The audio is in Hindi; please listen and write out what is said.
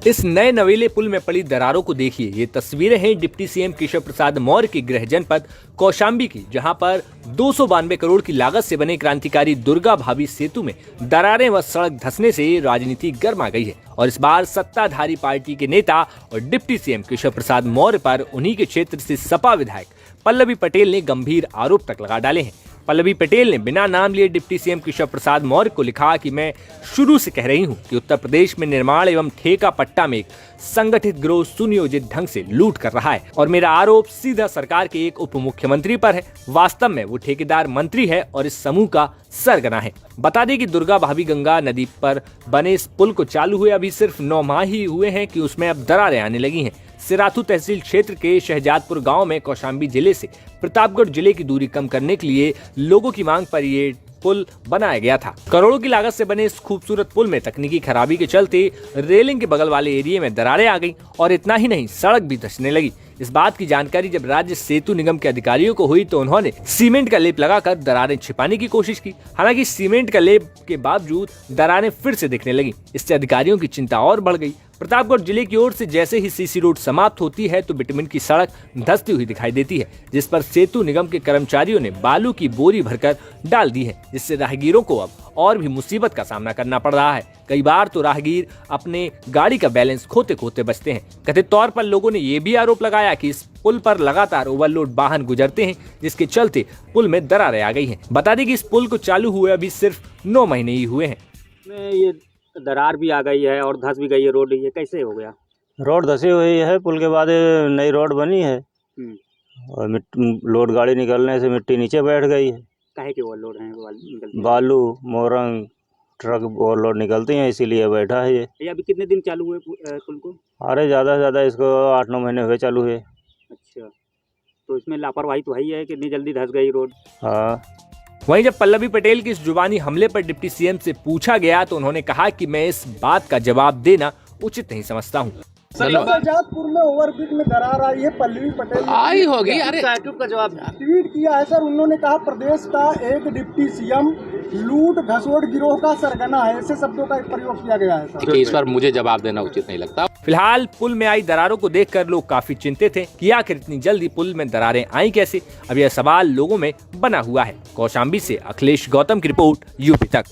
इस नए नवेले पुल में पड़ी दरारों को देखिए। ये तस्वीरें हैं डिप्टी सीएम केशव प्रसाद मौर्य के गृह जनपद कौशाम्बी की, जहां पर 292 करोड़ की लागत से बने क्रांतिकारी दुर्गा भाभी सेतु में दरारें व सड़क धंसने से राजनीति गर्मा गई है और इस बार सत्ताधारी पार्टी के नेता और डिप्टी सीएम केशव प्रसाद मौर्य पर उन्हीं के क्षेत्र से सपा विधायक पल्लवी पटेल ने गंभीर आरोप तक लगा डाले हैं। पल्लवी पटेल ने बिना नाम लिए डिप्टी सीएम केशव प्रसाद मौर्य को लिखा कि मैं शुरू से कह रही हूं कि उत्तर प्रदेश में निर्माण एवं ठेका पट्टा में एक संगठित गिरोह सुनियोजित ढंग से लूट कर रहा है और मेरा आरोप सीधा सरकार के एक उप मुख्यमंत्री पर है। वास्तव में वो ठेकेदार मंत्री है और इस समूह का सरगना है। बता दें कि दुर्गा भाभी गंगा नदी पर बने इस पुल को चालू हुए अभी सिर्फ 9 माह ही हुए हैं कि उसमें अब दरारें आने लगी हैं। सिराथू तहसील क्षेत्र के शहजादपुर गांव में कौशाम्बी जिले से प्रतापगढ़ जिले की दूरी कम करने के लिए लोगों की मांग पर ये पुल बनाया गया था। करोड़ों की लागत से बने इस खूबसूरत पुल में तकनीकी खराबी के चलते रेलिंग के बगल वाले एरिया में दरारें आ गईं और इतना ही नहीं, सड़क भी धंसने लगी। इस बात की जानकारी जब राज्य सेतु निगम के अधिकारियों को हुई तो उन्होंने सीमेंट का लेप लगाकर दरारें छिपाने की कोशिश की। हालांकि सीमेंट का लेप के बावजूद दरारें फिर से दिखने लगी। इससे अधिकारियों की चिंता और बढ़ गई। प्रतापगढ़ जिले की ओर से जैसे ही सीसी रोड समाप्त होती है तो बिटुमिन की सड़क धंसती हुई दिखाई देती है, जिस पर सेतु निगम के कर्मचारियों ने बालू की बोरी भरकर डाल दी है, जिससे राहगीरों को अब और भी मुसीबत का सामना करना पड़ रहा है। कई बार तो राहगीर अपने गाड़ी का बैलेंस खोते खोते बचते हैं। कथित तौर पर लोगों ने ये भी आरोप लगाया कि इस पुल पर लगातार ओवरलोड वाहन गुजरते हैं, जिसके चलते पुल में दरारें आ गई हैं। बता दें कि इस पुल को चालू हुए अभी सिर्फ 9 महीने ही हुए हैं। ये दरार भी आ गई है और धंस भी गई है रोड। ये कैसे हो गया? रोड धसी हुई है, पुल के बाद नई रोड बनी है और लोड गाड़ी निकलने से मिट्टी नीचे बैठ गई है। काहे के ओवरलोड है? बालू मोरंग ट्रक ओवरलोड निकलती हैं, इसीलिए बैठा है ये। अभी कितने दिन चालू हुए पुल को? अरे ज़्यादा से ज़्यादा इसको 8-9 महीने हुए चालू हुए। अच्छा, तो इसमें लापरवाही तो है ही है कि इतनी जल्दी धंस गई रोड। हाँ। वहीं जब पल्लवी पटेल के इस जुबानी हमले पर डिप्टी सीएम से पूछा गया तो उन्होंने कहा कि मैं इस बात का जवाब देना उचित नहीं समझता हूं। शहजादपुर में ओवरब्रिज में दरार आई है, पल्लवी पटेल आई होगी। अरे का जवाब ट्वीट किया है सर। उन्होंने कहा प्रदेश का एक डिप्टी सीएम लूट घसोट गिरोह का सरगना है, ऐसे शब्दों का प्रयोग किया गया है सर। इस पर मुझे जवाब देना उचित नहीं लगता। फिलहाल पुल में आई दरारों को देखकर लोग काफी चिंतित हैं कि आखिर इतनी जल्दी पुल में दरारें आई कैसे। अब यह सवाल लोगों में बना हुआ है। कौशाम्बी से अखिलेश गौतम की रिपोर्ट, यूपी तक।